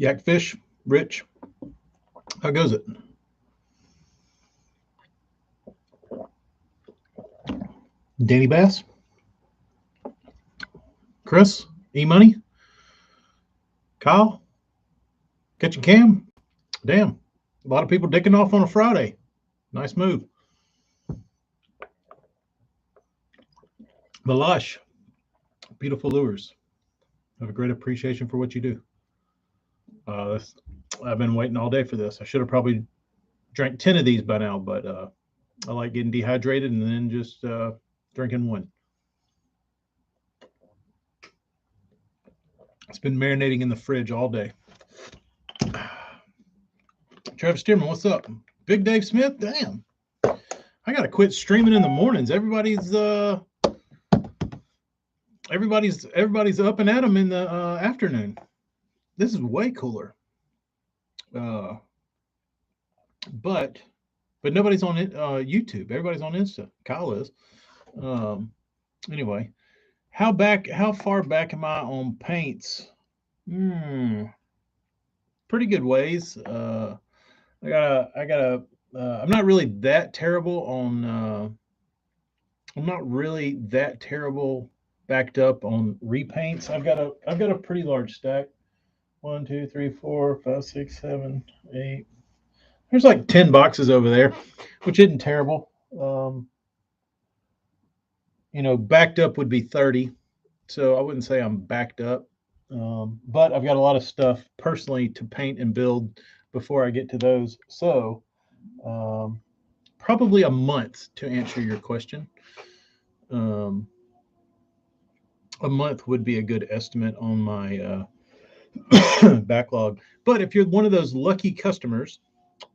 Yakfish, Rich, how goes it? Danny Bass, Chris, E-Money, Kyle, Catching Cam. Damn, a lot of people dicking off on a Friday. Nice move. Malash, beautiful lures. Have a great appreciation for what you do. I've been waiting all day for this. I should have probably drank 10 of these by now, but I like getting dehydrated and then just drinking one. It's been marinating in the fridge all day. Travis Tierman, what's up? Big Dave Smith, damn. I gotta quit streaming in the mornings. Everybody's up and at them in the afternoon. This is way cooler. But nobody's on YouTube. Everybody's on Insta. Kyle is. Anyway, how far back am I on paints? Pretty good ways. I'm not really that terrible on. I'm not really that terrible backed up on repaints. I've got a pretty large stack. 1, 2, 3, 4, 5, 6, 7, 8. There's like 10 boxes over there, which isn't terrible. Backed up would be 30, so I wouldn't say I'm backed up. But I've got a lot of stuff personally to paint and build before I get to those. So probably a month to answer your question. A month would be a good estimate on my backlog. But if you're one of those lucky customers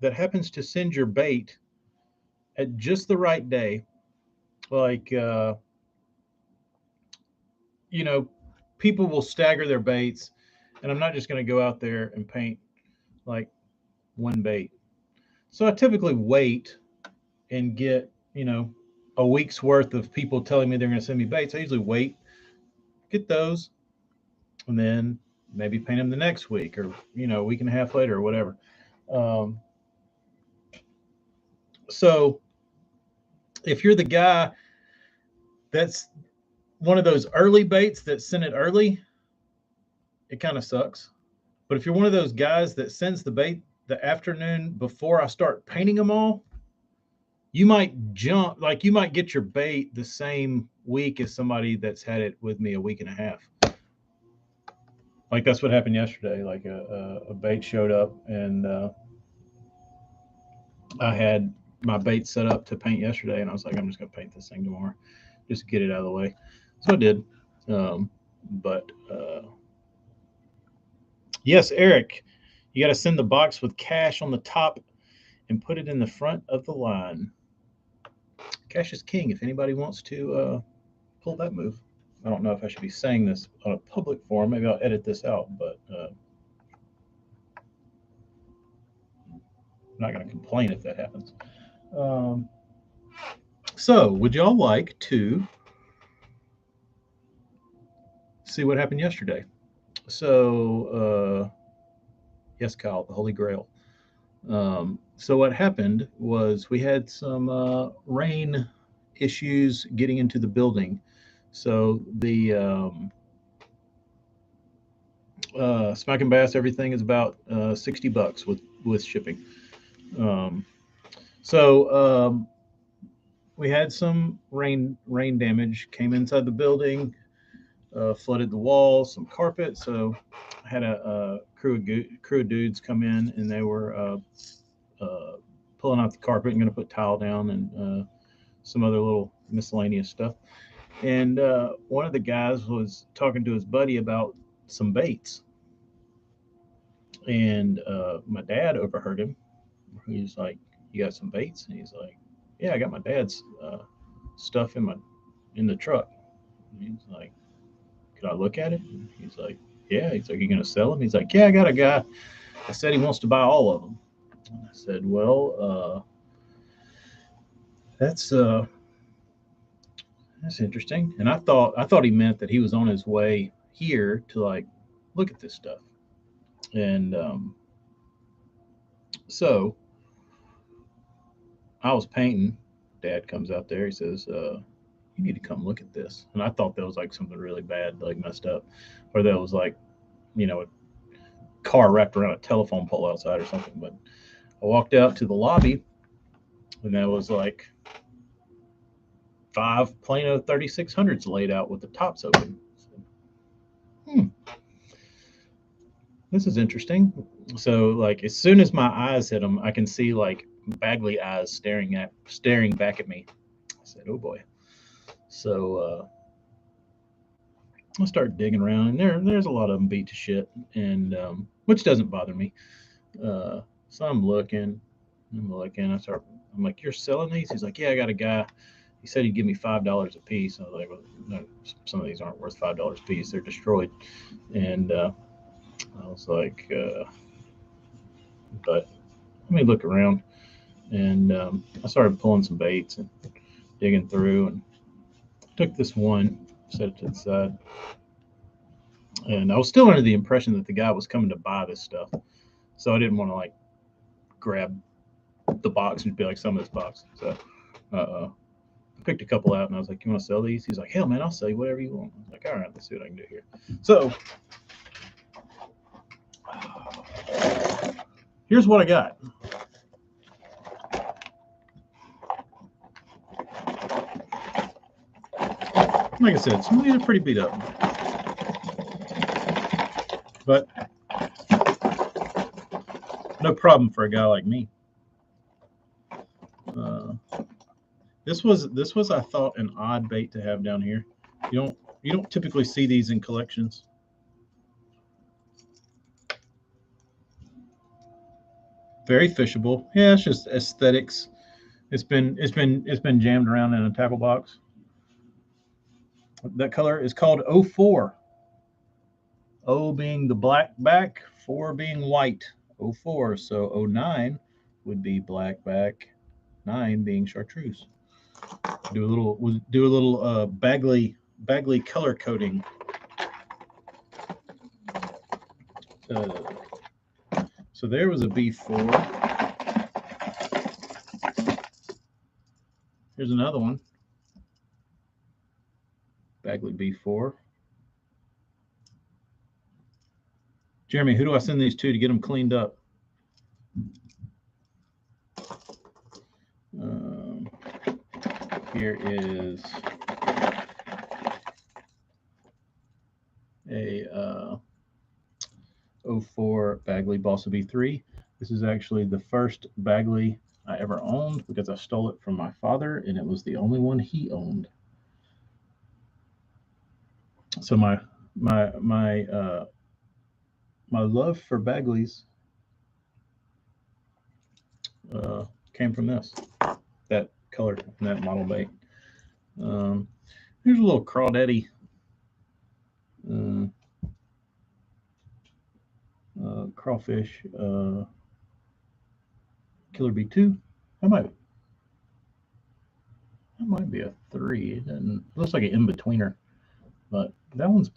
that happens to send your bait at just the right day, like people will stagger their baits, and I'm not just going to go out there and paint like one bait. So I typically wait and get a week's worth of people telling me they're going to send me baits. I usually wait, get those, and then maybe paint them the next week, or a week and a half later, or whatever. So if you're the guy that's one of those early baits that send it early, it kind of sucks. But if you're one of those guys that sends the bait the afternoon before I start painting them all, you might get your bait the same week as somebody that's had it with me a week and a half. Like that's what happened yesterday. Like a bait showed up, and I had my bait set up to paint yesterday, and I was like, I'm just gonna paint this thing tomorrow, just get it out of the way. So I did. But yes, Eric, you got to send the box with cash on the top and put it in the front of the line. Cash is king. If anybody wants to pull that move, I don't know if I should be saying this on a public forum. Maybe I'll edit this out, but I'm not going to complain if that happens. So, would y'all like to see what happened yesterday? So, yes, Kyle, the Holy Grail. So what happened was we had some rain issues getting into the building. So the Smack and Bass, everything is about $60 with shipping. So we had some rain damage, came inside the building, flooded the walls, some carpet. So I had a crew of dudes come in, and they were pulling out the carpet and going to put tile down and some other little miscellaneous stuff. And one of the guys was talking to his buddy about some baits. And my dad overheard him. He's like, "You got some baits?" And he's like, "Yeah, I got my dad's stuff in the truck." And he's like, "Could I look at it?" And he's like, "Yeah." He's like, "You gonna sell them?" He's like, "Yeah, I got a guy that said he wants to buy all of them." And I said, "Well, that's interesting." And I thought he meant that he was on his way here to like look at this stuff. And so I was painting. Dad comes out there. He says, "You need to come look at this." And I thought that was like something really bad, like messed up, or that was like, a car wrapped around a telephone pole outside or something. But I walked out to the lobby, and that was like 5 Plano 3600s laid out with the tops open. Hmm, this is interesting. So, like, as soon as my eyes hit them, I can see like Bagley eyes staring back at me. I said, "Oh boy." So I start digging around, and there's a lot of them beat to shit, and which doesn't bother me. So I'm looking. I'm like, "You're selling these?" He's like, "Yeah, I got a guy. He said he'd give me $5 a piece." I was like, "Well, no, some of these aren't worth $5 a piece. They're destroyed." And I was like, "But let me look around." And I started pulling some baits and digging through, and took this one, set it to the side, and I was still under the impression that the guy was coming to buy this stuff, so I didn't want to like grab the box and be like, "Some of this box." So I picked a couple out, and I was like, "You want to sell these?" He's like, "Hell, man, I'll sell you whatever you want." I was like, "All right, let's see what I can do here." So here's what I got. Like I said, some of these are pretty beat up, but no problem for a guy like me. Uh, this was I thought an odd bait to have down here. You don't typically see these in collections. Very fishable. Yeah, it's just aesthetics. It's been jammed around in a tackle box. That color is called O4. O being the black back, 4 being white. O4. So O9 would be black back, 9 being chartreuse. Do a little Bagley color coding. Uh, so there was a B4. Here's another one. Bagley B4. Jeremy, who do I send these to get them cleaned up? Um, here is a 04 Bagley Balsa B3. This is actually the first Bagley I ever owned because I stole it from my father, and it was the only one he owned. So my love for Bagleys uh, came from that color and that model bait. Um, here's a little crawdaddy uh, crawfish killer B2. That might that might be a 3. It looks like an in betweener, but that one's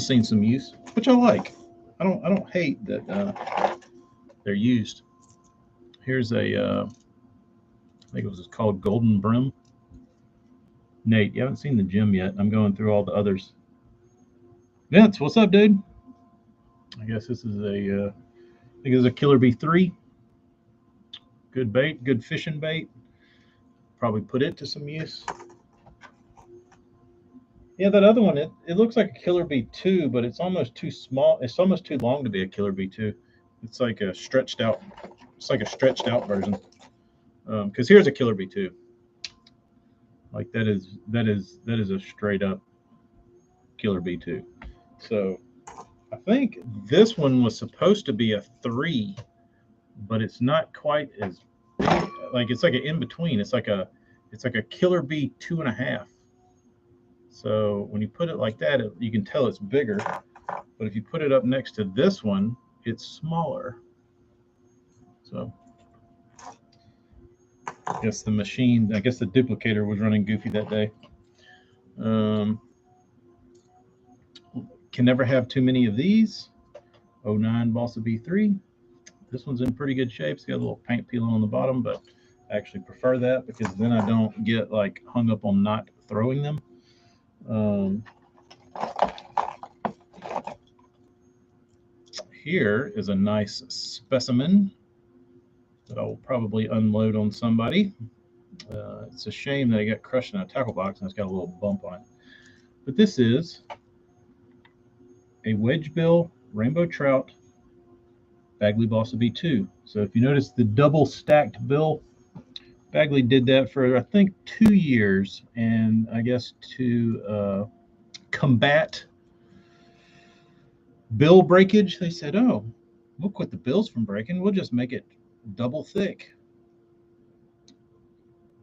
seen some use, which I like. I don't hate that they're used. Here's I think it was called Golden Brim. Nate, you haven't seen the gym yet. I'm going through all the others. Vince, what's up, dude? I guess this is I think it's a Killer B3. Good bait, good fishing bait. Probably put it to some use. Yeah, that other one, it looks like a Killer B2, but it's almost too small. It's almost too long to be a Killer B2. It's like a stretched out. It's like a stretched out version. Because here's a Killer B2. Like that is a straight up Killer B2. So I think this one was supposed to be a 3, but it's not quite as big. Like it's like an in between. It's like a Killer B 2.5. So when you put it like that, you can tell it's bigger. But if you put it up next to this one, it's smaller. So I guess the duplicator was running goofy that day. Um, Can never have too many of these. 09 Balsa B3. This one's in pretty good shape. It's got a little paint peeling on the bottom, but I actually prefer that because then I don't get like hung up on not throwing them. Here is a nice specimen that I will probably unload on somebody. It's a shame that I got crushed in a tackle box and it's got a little bump on it. But this is a wedge bill rainbow trout Bagley Balsa B2. So if you notice the double stacked bill, Bagley did that for I think 2 years, and I guess to combat bill breakage, they said, "Oh, we'll quit the bills from breaking. We'll just make it double thick."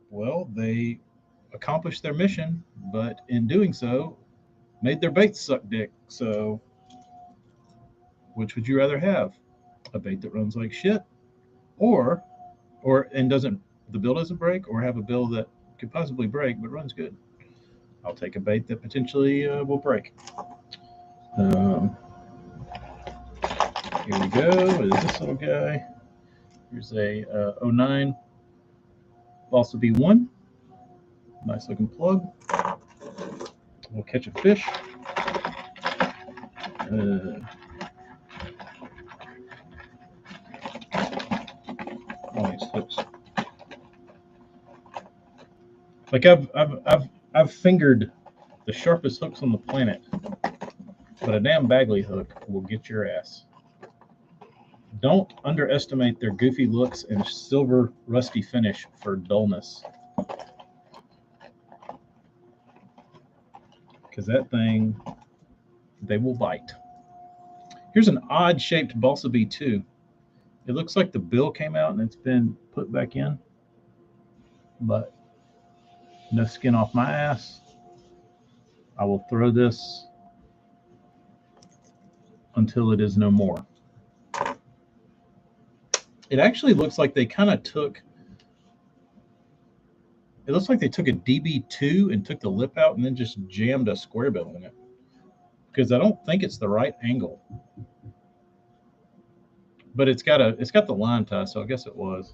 Well, they accomplished their mission, but in doing so, made their baits suck dick. So, which would you rather have? A bait that runs like shit, or and the bill doesn't break, or have a bill that could possibly break but runs good? I'll take a bait that potentially will break. Here we go. What is this little guy? Here's a 09 Balsa B1. Nice looking plug. We'll catch a fish. All these hooks. Like I've fingered the sharpest hooks on the planet, but a damn Bagley hook will get your ass. Don't underestimate their goofy looks and silver rusty finish for dullness. Because that thing, they will bite. Here's an odd shaped Balsa B2. It looks like the bill came out and it's been put back in, but no skin off my ass. I will throw this until it is no more. It actually looks like they kind of took, it looks like they took a DB2 and took the lip out and then just jammed a square bill in it. Because I don't think it's the right angle. But it's got the line tie, so I guess it was.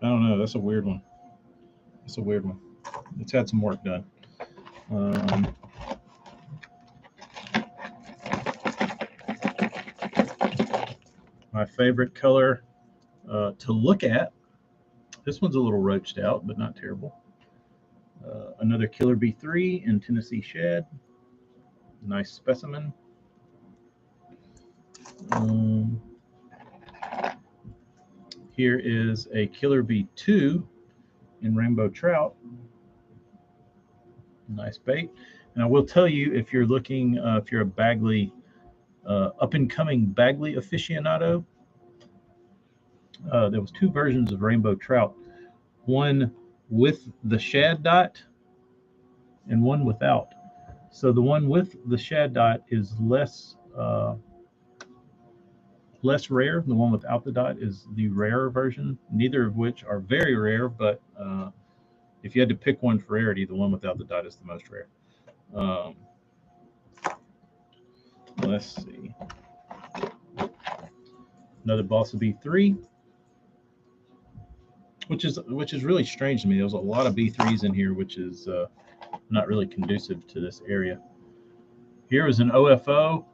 I don't know. That's a weird one. It's a weird one. It's had some work done. My favorite color to look at. This one's a little roached out, but not terrible. Another Killer B3 in Tennessee Shad. Nice specimen. Here is a Killer B2 in Rainbow Trout. Nice bait. And I will tell you, if you're looking, if you're a Bagley, up-and-coming Bagley aficionado, there was 2 versions of Rainbow Trout. One with the shad dot and one without. So the one with the shad dot is less rare. The one without the dot is the rarer version, neither of which are very rare, but if you had to pick one for rarity, the one without the dot is the most rare. Let's see. Another Balsa B3, which is really strange to me. There's a lot of B3s in here, which is not really conducive to this area. Here is an OFO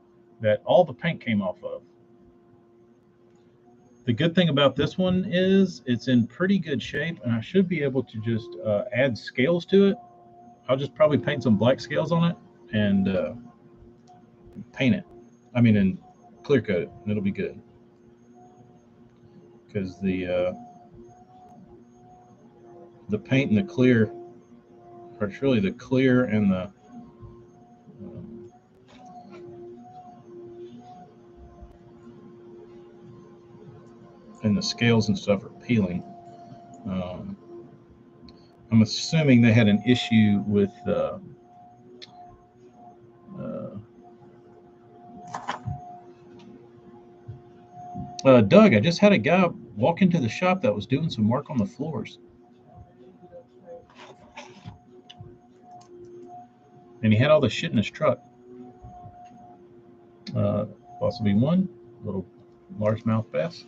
that all the paint came off of. The good thing about this one is it's in pretty good shape, and I should be able to just add scales to it. I'll just probably paint some black scales on it and paint it. I mean, and clear coat it, and it'll be good. Because the paint and the clear, or it's really the clear and the scales and stuff are peeling. I'm assuming they had an issue with Doug, I just had a guy walk into the shop that was doing some work on the floors. And he had all the shit in his truck. Possibly one little largemouth bass.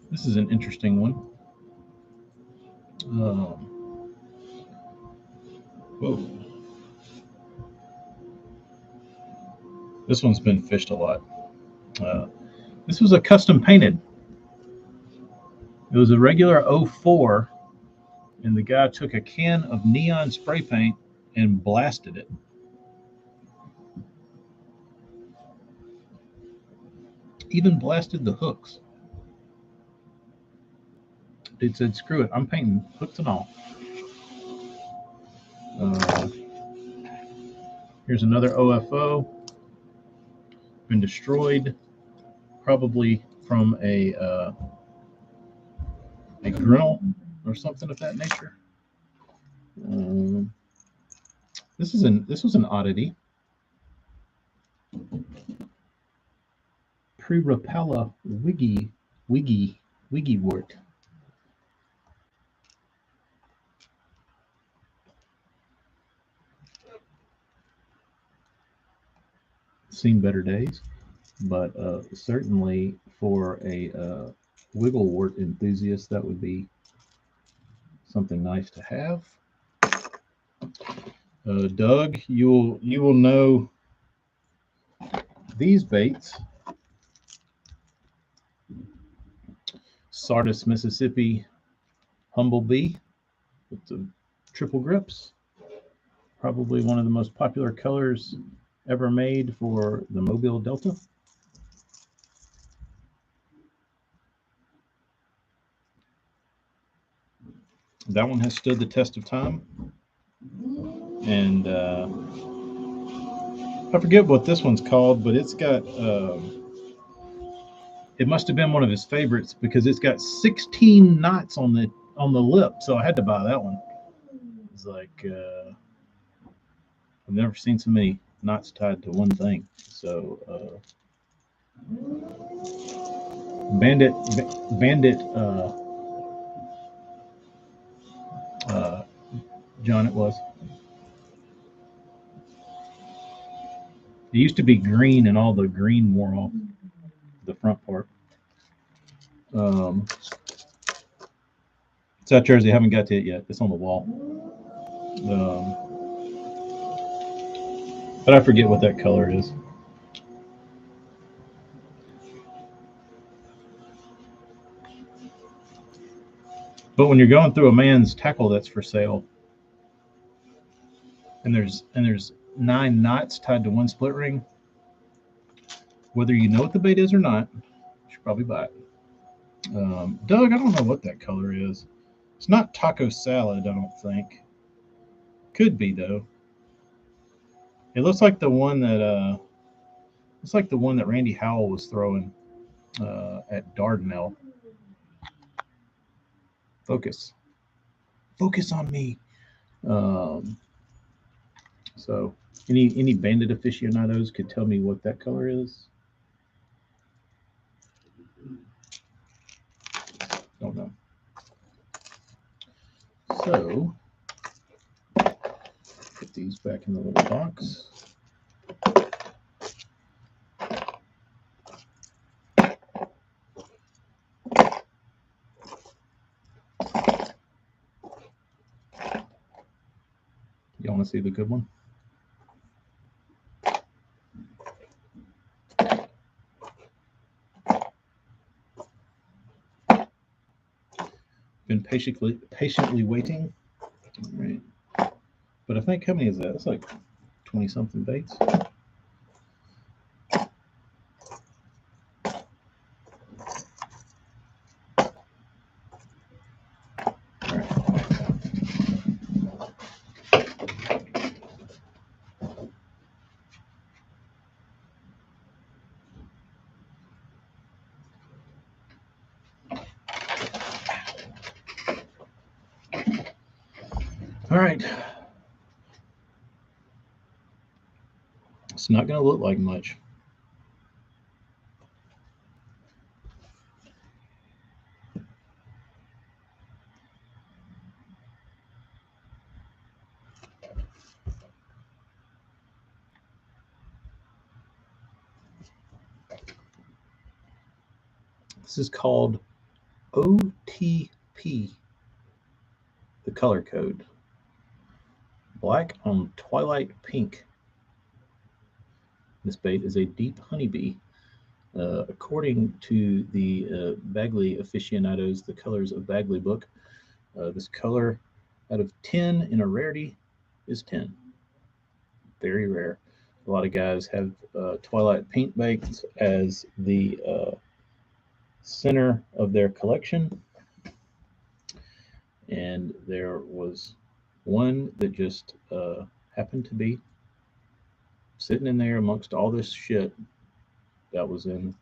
This is an interesting one. Whoa. This one's been fished a lot. This was a custom painted. It was a regular 04, and the guy took a can of neon spray paint and blasted it. Even blasted the hooks. Dude said, screw it, I'm painting hooks and all. Here's another OFO. Been destroyed, probably from a grinnell or something of that nature. This was an oddity. Prerapella wiggy wort. Seen better days, but certainly for a wigglewort enthusiast, that would be something nice to have. Doug, you will know these baits. Sardis, Mississippi Humblebee with the triple grips. Probably one of the most popular colors ever made for the Mobile Delta. That one has stood the test of time. And I forget what this one's called, but it's got, it must have been one of his favorites because it's got 16 knots on the lip. So I had to buy that one. It's like, I've never seen so many knots tied to one thing. So, Bandit, John, it was. It used to be green, and all the green wore off the front part. South Jersey, I haven't got to it yet. It's on the wall. But I forget what that color is. But when you're going through a man's tackle that's for sale, and there's 9 knots tied to one split ring, whether you know what the bait is or not, you should probably buy it. Doug, I don't know what that color is. It's not taco salad, I don't think. Could be though. It looks like the one that Randy Howell was throwing at Dardanelle. Focus on me. So any bandit aficionados could tell me what that color is. Don't know. So put these back in the little box. You want to see the good one? Been patiently waiting. All right. But I think, how many is that? It's like 20 something baits. All right. It's not going to look like much. This is called OTP, the color code. Black on twilight pink. This bait is a deep honeybee. According to the Bagley aficionados, the colors of Bagley book, this color out of 10 in a rarity is 10. Very rare. A lot of guys have twilight pink baits as the center of their collection. And there was one that just happened to be sitting in there amongst all this shit that was in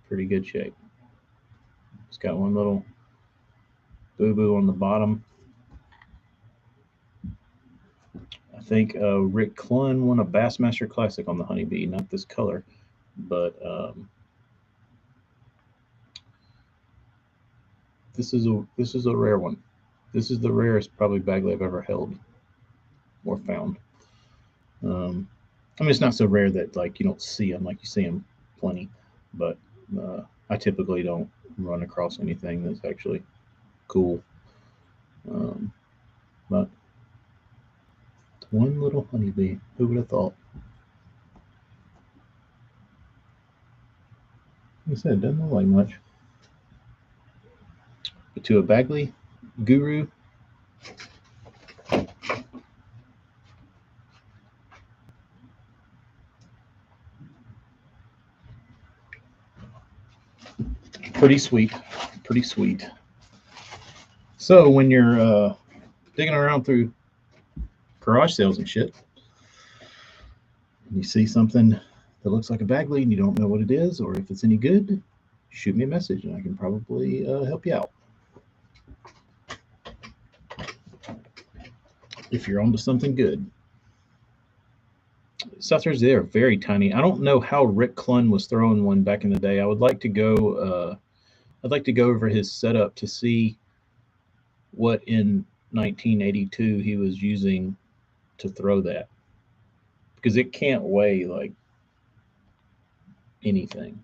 pretty good shape. It's got one little boo-boo on the bottom. I think Rick Clunn won a Bassmaster Classic on the honeybee, not this color, but this is a rare one. This is the rarest probably Bagley I've ever held or found. I mean, it's not so rare that like you don't see them, like you see them plenty, but I typically don't run across anything that's actually cool. But one little honeybee, who would have thought? Like I said, it doesn't look like much. But to a Bagley guru, pretty sweet, pretty sweet. So when you're digging around through garage sales and shit, and you see something that looks like a Bagley and you don't know what it is or if it's any good, shoot me a message and I can probably help you out. If you're onto something good. Southers, they are very tiny. I don't know how Rick Clunn was throwing one back in the day. I would like to go. I'd like to go over his setup to see what in 1982 he was using to throw that, because it can't weigh like anything.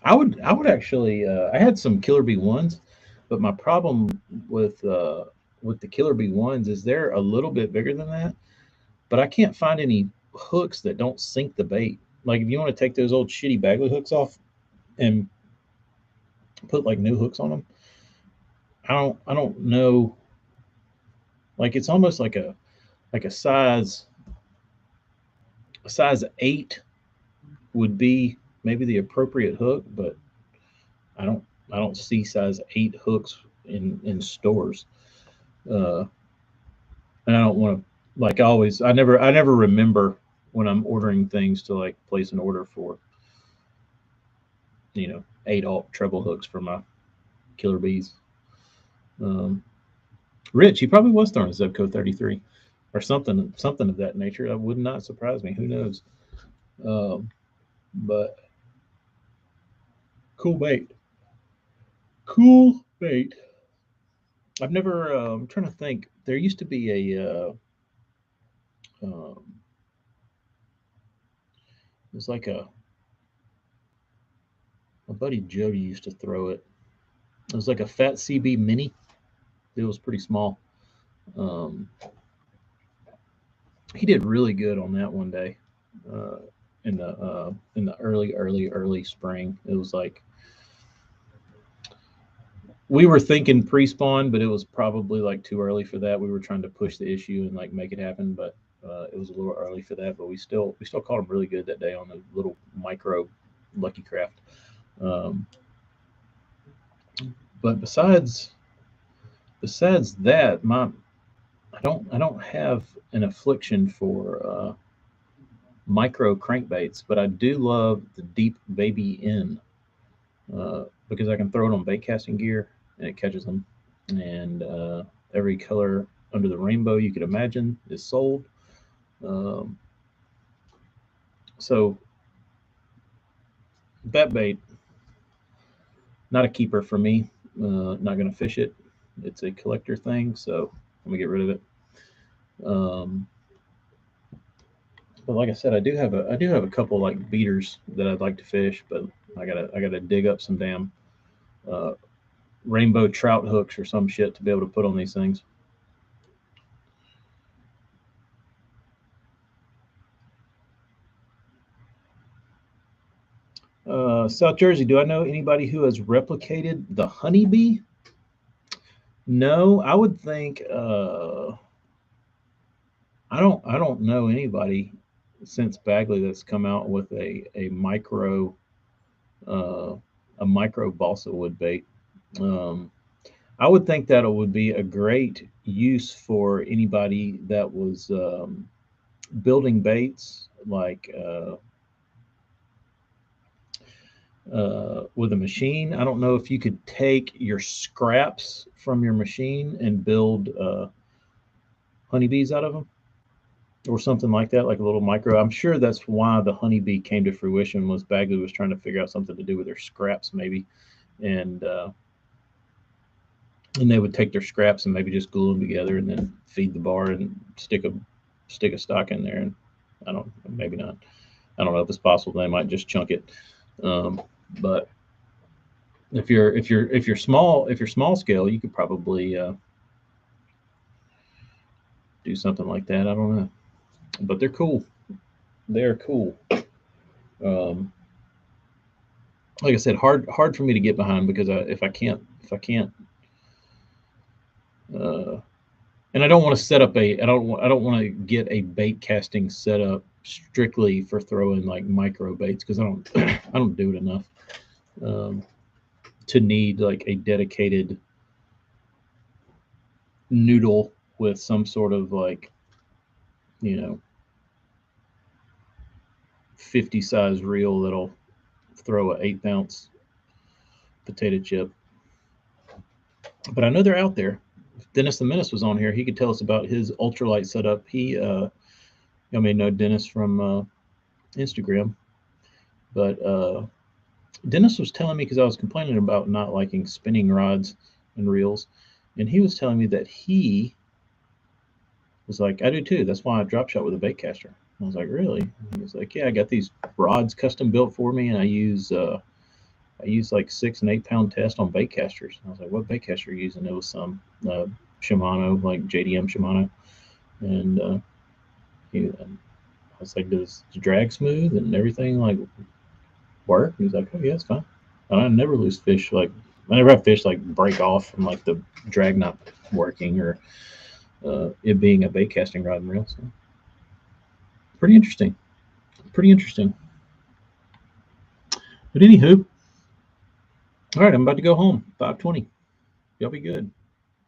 I would actually. I had some Killer Bee ones, but my problem with the Killer Bee ones is they're a little bit bigger than that, but I can't find any hooks that don't sink the bait. Like if you want to take those old shitty Bagley hooks off and put like new hooks on them, I don't know. Like it's almost like a size 8 would be maybe the appropriate hook, but I don't see size 8 hooks in stores. And I don't want to, like always, I never remember when I'm ordering things to like place an order for 8-aught treble hooks for my Killer Bees. Rich, he probably was throwing a Zebco 33 or something of that nature. That would not surprise me. Who knows? But cool bait. Cool bait. I've never. I'm trying to think. There used to be a. It was like my buddy Jody used to throw it. It was like a Fat CB Mini. It was pretty small. He did really good on that one day in the early spring. It was like we were thinking pre-spawn, but it was probably like too early for that. We were trying to push the issue and like make it happen, but it was a little early for that. But we still caught him really good that day on the little micro Lucky Craft. But besides that, I don't have an affliction for micro crankbaits, but I do love the deep baby N because I can throw it on bait casting gear and it catches them. And every color under the rainbow you could imagine is sold. So that bait, not a keeper for me. Not going to fish it. It's a collector thing, so I'm gonna get rid of it. But like I said, I do have a couple like beaters that I'd like to fish, but I gotta dig up some damn uh, rainbow trout hooks or some shit to be able to put on these things. South Jersey, do I know anybody who has replicated the honeybee? No, I would think I don't know anybody since Bagley that's come out with uh, a micro balsa wood bait. Um, I would think that it would be a great use for anybody that was building baits like with a machine. I don't know if you could take your scraps from your machine and build honeybees out of them or something like that, like a little micro. I'm sure that's why the honeybee came to fruition was Bagley was trying to figure out something to do with their scraps maybe, and and they would take their scraps and maybe just glue them together and then feed the bar and stick a stock in there. And I don't maybe not. I don't know if it's possible they might just chunk it. But if you're small scale, you could probably do something like that. I don't know, but they're cool. They are cool. Um, like I said, hard for me to get behind because if I can't, uh, and I don't want to set up I don't want to get a bait casting set up strictly for throwing like micro baits because I don't I don't do it enough um, to need like a dedicated noodle with some sort of like you know 50 size reel that'll throw a 1/8 ounce potato chip. But I know they're out there. If Dennis the Menace was on here, he could tell us about his ultralight setup. I mean, know Dennis from Instagram, but Dennis was telling me because I was complaining about not liking spinning rods and reels, and he was telling me that he was like, I do too. That's why I drop shot with a bait caster. I was like, really? And he was like, yeah, I got these rods custom built for me, and I use like 6 and 8 pound test on bait casters. And I was like, what bait caster are you using? It was some Shimano, like JDM Shimano, and I was like, does the drag smooth and everything like work? He's like, oh yeah, it's fine. And I never lose fish. Like I never have fish like break off from like the drag not working or it being a bait casting rod and reel. So pretty interesting. Pretty interesting. But anywho, all right, I'm about to go home. 5:20. Y'all be good.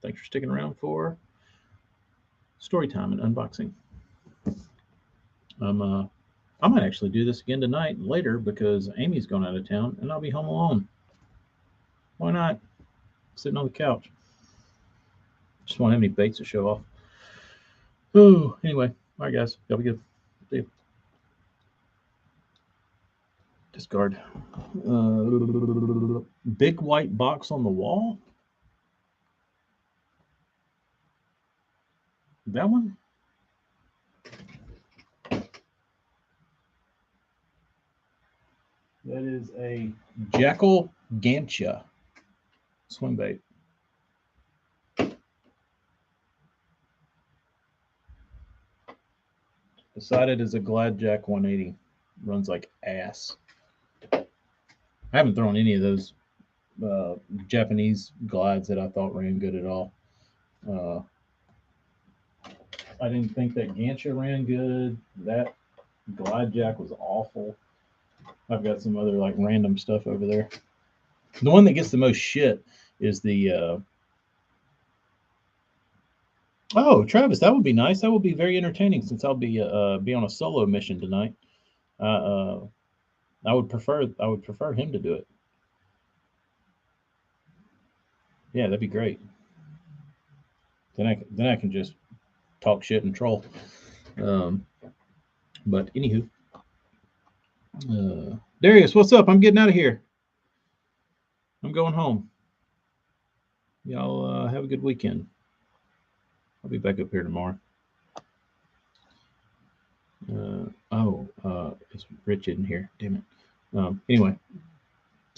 Thanks for sticking around for story time and unboxing. I might actually do this again tonight and later because Amy's gone out of town and I'll be home alone. Why not? Sitting on the couch. Just won't have any baits to show off. Oh, anyway. All right, guys. Y'all be good. See you. Discard. Big white box on the wall. That one? That is a Jackal Gantia swim bait. Beside it is a Glad Jack 180. Runs like ass. I haven't thrown any of those Japanese glides that I thought ran good at all. Uh, I didn't think that Gantia ran good. That Glide Jack was awful. I've got some other like random stuff over there. The one that gets the most shit is the. Oh, Travis, that would be nice. That would be very entertaining since I'll be on a solo mission tonight. Uh, I would prefer him to do it. Yeah, that'd be great. Then I can just talk shit and troll. Um, but anywho, Darius, what's up? I'm getting out of here. I'm going home. Y'all have a good weekend. I'll be back up here tomorrow. Because Rich isn't here. Damn it. Anyway,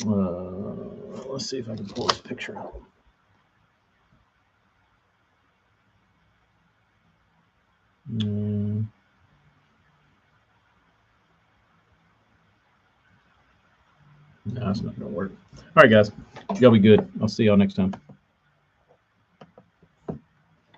let's see if I can pull this picture out. No, it's not going to work. All right, guys. Y'all be good. I'll see y'all next time.